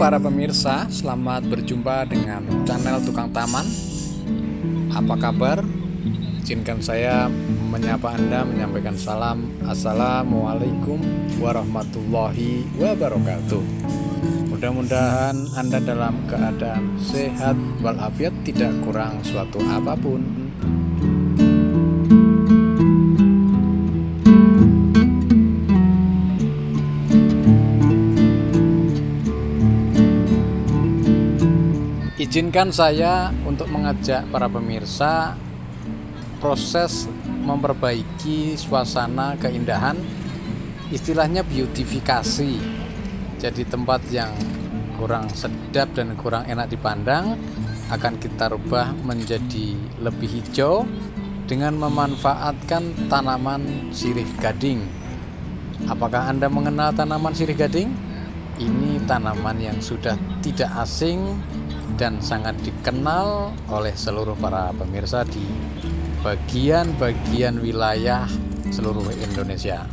para pemirsa, selamat berjumpa dengan channel Tukang Taman. Apa kabar? Izinkan saya menyapa Anda, menyampaikan salam. Assalamualaikum warahmatullahi wabarakatuh. Mudah-mudahan Anda dalam keadaan sehat walafiat, tidak kurang suatu apapun. Izinkan saya untuk mengajak para pemirsa proses memperbaiki suasana keindahan, istilahnya beautifikasi. Jadi tempat yang kurang sedap dan kurang enak dipandang akan kita rubah menjadi lebih hijau dengan memanfaatkan tanaman sirih gading. Apakah Anda mengenal tanaman sirih gading? Ini tanaman yang sudah tidak asing dan sangat dikenal oleh seluruh para pemirsa di bagian-bagian wilayah seluruh Indonesia.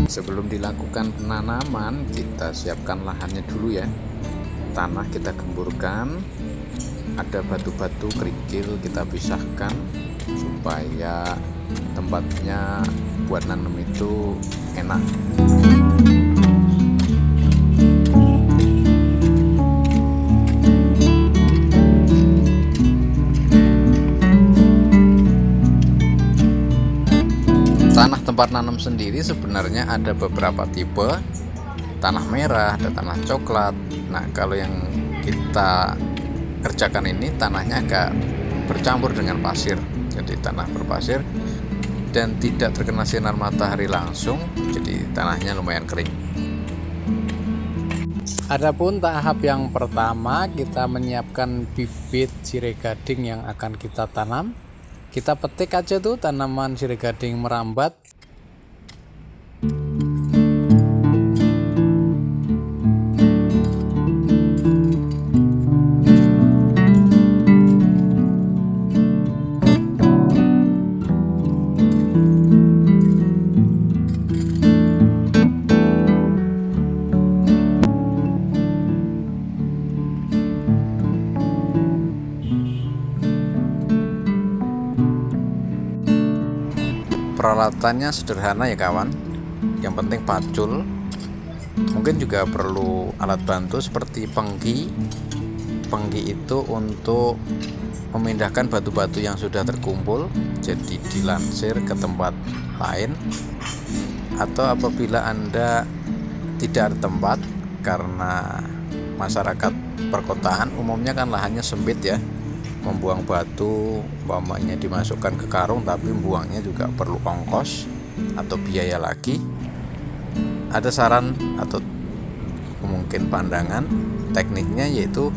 Sebelum dilakukan penanaman, kita siapkan lahannya dulu ya. Tanah kita gemburkan, ada batu-batu kerikil kita pisahkan supaya tempatnya buat nanam itu enak. Tanah tempat nanam sendiri sebenarnya ada beberapa tipe. Tanah merah, ada tanah coklat. Nah, kalau yang kita kerjakan ini tanahnya agak bercampur dengan pasir. Jadi tanah berpasir dan tidak terkena sinar matahari langsung, jadi tanahnya lumayan kering. Adapun tahap yang pertama, kita menyiapkan bibit sirih gading yang akan kita tanam. Kita petik aja tuh tanaman sirih gading merambat. Peralatannya sederhana ya kawan, yang penting pacul. Mungkin juga perlu alat bantu seperti pengki. Pengki itu untuk memindahkan batu-batu yang sudah terkumpul, jadi dilansir ke tempat lain. Atau apabila Anda tidak ada tempat, karena masyarakat perkotaan umumnya kan lahannya sempit ya, membuang batu umpamanya dimasukkan ke karung, tapi buangnya juga perlu ongkos atau biaya lagi. Ada saran atau mungkin pandangan tekniknya, yaitu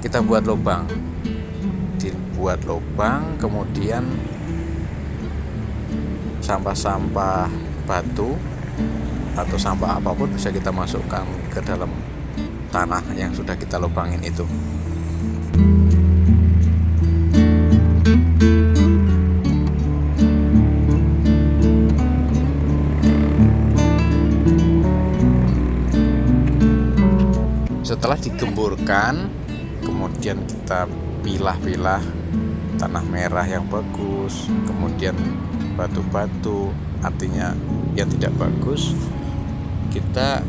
kita buat lubang. Dibuat lubang, kemudian sampah-sampah batu atau sampah apapun bisa kita masukkan ke dalam tanah yang sudah kita lubangin itu. Setelah digemburkan, kemudian kita pilah-pilah tanah merah yang bagus, kemudian batu-batu artinya yang tidak bagus, kita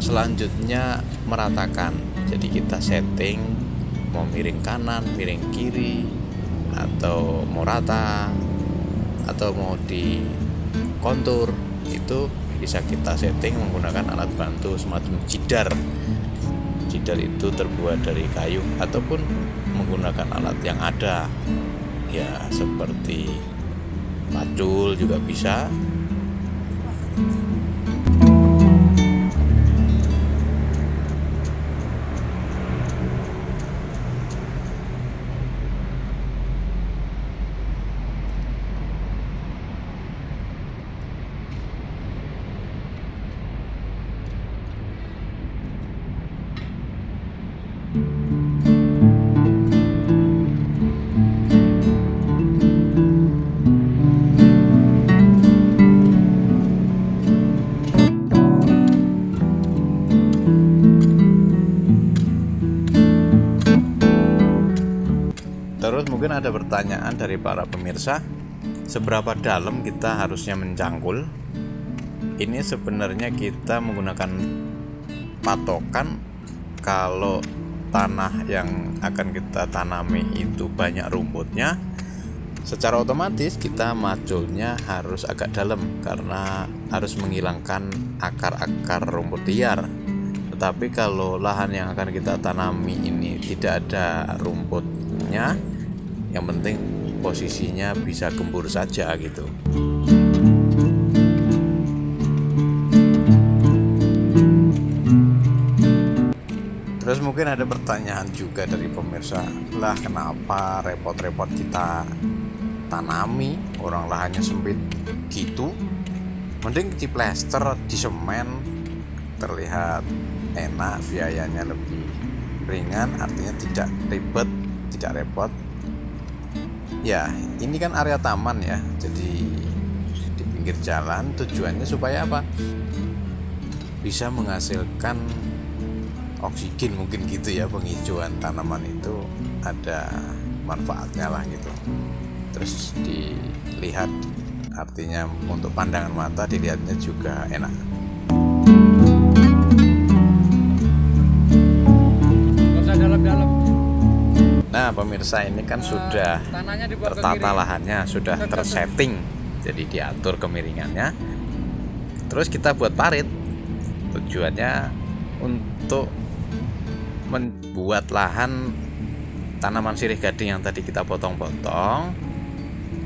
selanjutnya meratakan. Jadi kita setting mau miring kanan, miring kiri, atau mau rata, atau mau di kontur, itu bisa kita setting menggunakan alat bantu semacam jidar. Jidar itu terbuat dari kayu ataupun menggunakan alat yang ada ya, seperti pacul juga bisa. ada pertanyaan dari para pemirsa, seberapa dalam kita harusnya mencangkul? Ini sebenarnya kita menggunakan patokan kalau tanah yang akan kita tanami itu banyak rumputnya, secara otomatis kita maculnya harus agak dalam karena harus menghilangkan akar-akar rumput liar. Tetapi kalau lahan yang akan kita tanami ini tidak ada rumputnya, yang penting posisinya bisa gembur saja gitu. Terus mungkin ada pertanyaan juga dari pemirsa, lah kenapa repot-repot kita tanami, orang lahannya sempit gitu, mending di plester, di semen, terlihat enak, biayanya lebih ringan, artinya tidak ribet, tidak repot. Ya ini kan area taman ya, jadi di pinggir jalan, tujuannya supaya apa? Bisa menghasilkan oksigen mungkin gitu ya, penghijauan tanaman itu ada manfaatnya lah gitu. Terus dilihat, artinya untuk pandangan mata dilihatnya juga enak. Dalam-dalam. Nah pemirsa, ini kan sudah tertata lahannya, sudah tersetting, jadi diatur kemiringannya. Terus kita buat parit, tujuannya untuk membuat lahan tanaman sirih gading yang tadi kita potong-potong,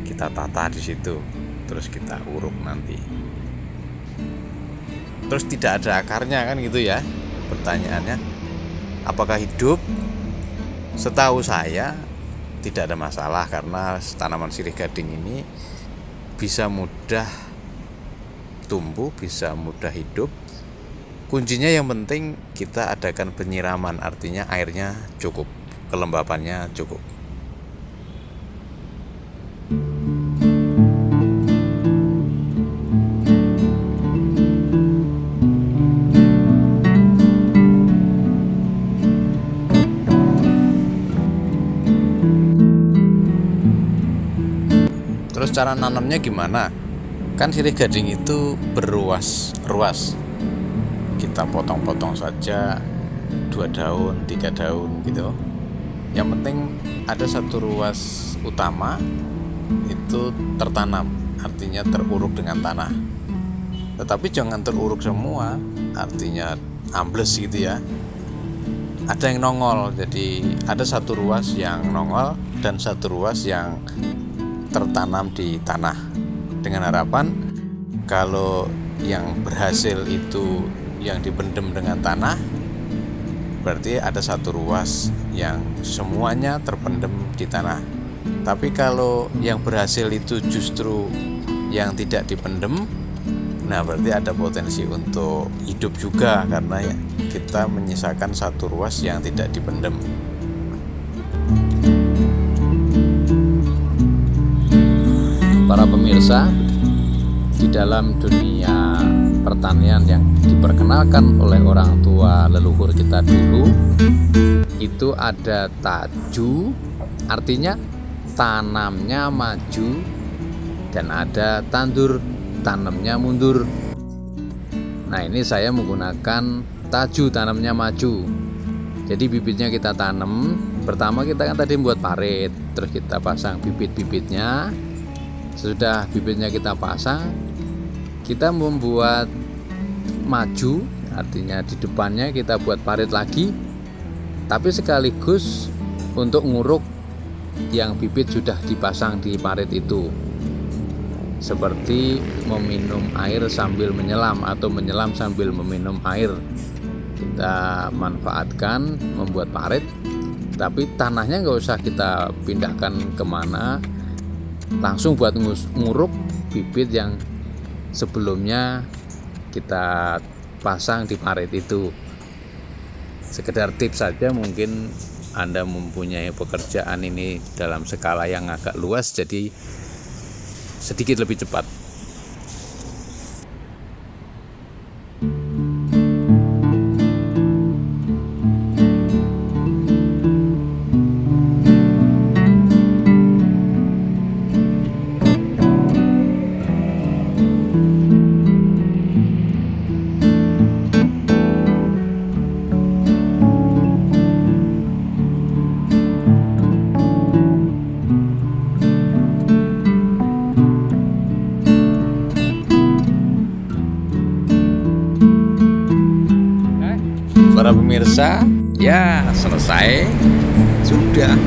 kita tata di situ, terus kita uruk nanti. Terus tidak ada akarnya kan gitu ya. Pertanyaannya, apakah hidup? Setahu saya tidak ada masalah karena tanaman sirih gading ini bisa mudah tumbuh, bisa mudah hidup. Kuncinya yang penting kita adakan penyiraman, artinya airnya cukup, kelembapannya cukup. Terus cara nanamnya gimana? Kan sirih gading itu berruas-ruas. Kita potong-potong saja 2 daun, 3 daun gitu. Yang penting ada satu ruas utama itu tertanam, artinya teruruk dengan tanah. Tetapi jangan teruruk semua, artinya ambles gitu ya. Ada yang nongol, jadi ada satu ruas yang nongol dan satu ruas yang tertanam di tanah. Dengan harapan kalau yang berhasil itu yang dipendem dengan tanah, berarti ada satu ruas yang semuanya terpendem di tanah. Tapi kalau yang berhasil itu justru yang tidak dipendem, nah berarti ada potensi untuk hidup juga karena kita menyisakan satu ruas yang tidak dipendem. Para pemirsa, di dalam dunia pertanian yang diperkenalkan oleh orang tua leluhur kita dulu, itu ada taju, artinya tanamnya maju, dan ada tandur, tanamnya mundur. Nah ini saya menggunakan taju, tanamnya maju. Jadi bibitnya kita tanam, pertama kita kan tadi membuat parit, terus kita pasang bibit-bibitnya. Sesudah bibitnya kita pasang, kita membuat maju, artinya di depannya kita buat parit lagi, tapi sekaligus untuk nguruk yang bibit sudah dipasang di parit itu, seperti meminum air sambil menyelam atau menyelam sambil meminum air. Kita manfaatkan membuat parit, tapi tanahnya nggak usah kita pindahkan kemana, langsung buat nguruk bibit yang sebelumnya kita pasang di parit itu. Sekedar tips saja, mungkin Anda mempunyai pekerjaan ini dalam skala yang agak luas, jadi sedikit lebih cepat. para pemirsa, ya selesai. Sudah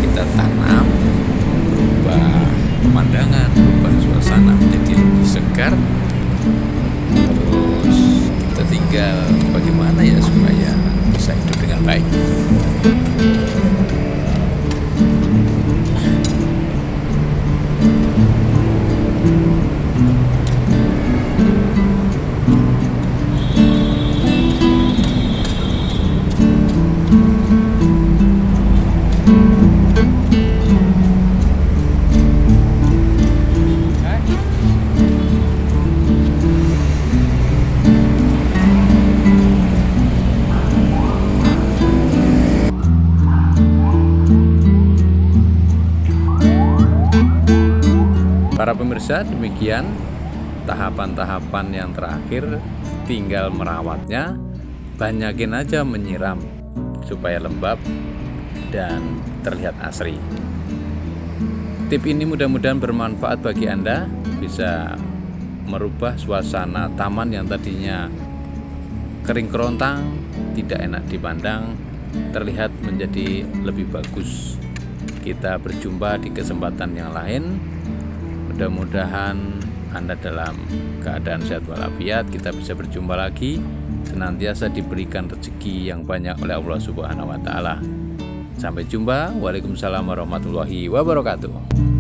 kita tanam, berubah pemandangan, berubah suasana menjadi lebih segar. Terus kita tinggal bagaimana ya supaya bisa hidup dengan baik. Para pemirsa, demikian tahapan-tahapan yang terakhir, tinggal merawatnya, banyakin aja menyiram supaya lembab dan terlihat asri. Tip ini mudah-mudahan bermanfaat bagi Anda, bisa merubah suasana taman yang tadinya kering kerontang, tidak enak dipandang, terlihat menjadi lebih bagus. Kita berjumpa di kesempatan yang lain. Mudah-mudahan Anda dalam keadaan sehat walafiat, kita bisa berjumpa lagi, senantiasa diberikan rezeki yang banyak oleh Allah Subhanahu wa taala. Sampai jumpa. Waalaikumsalam warahmatullahi wabarakatuh.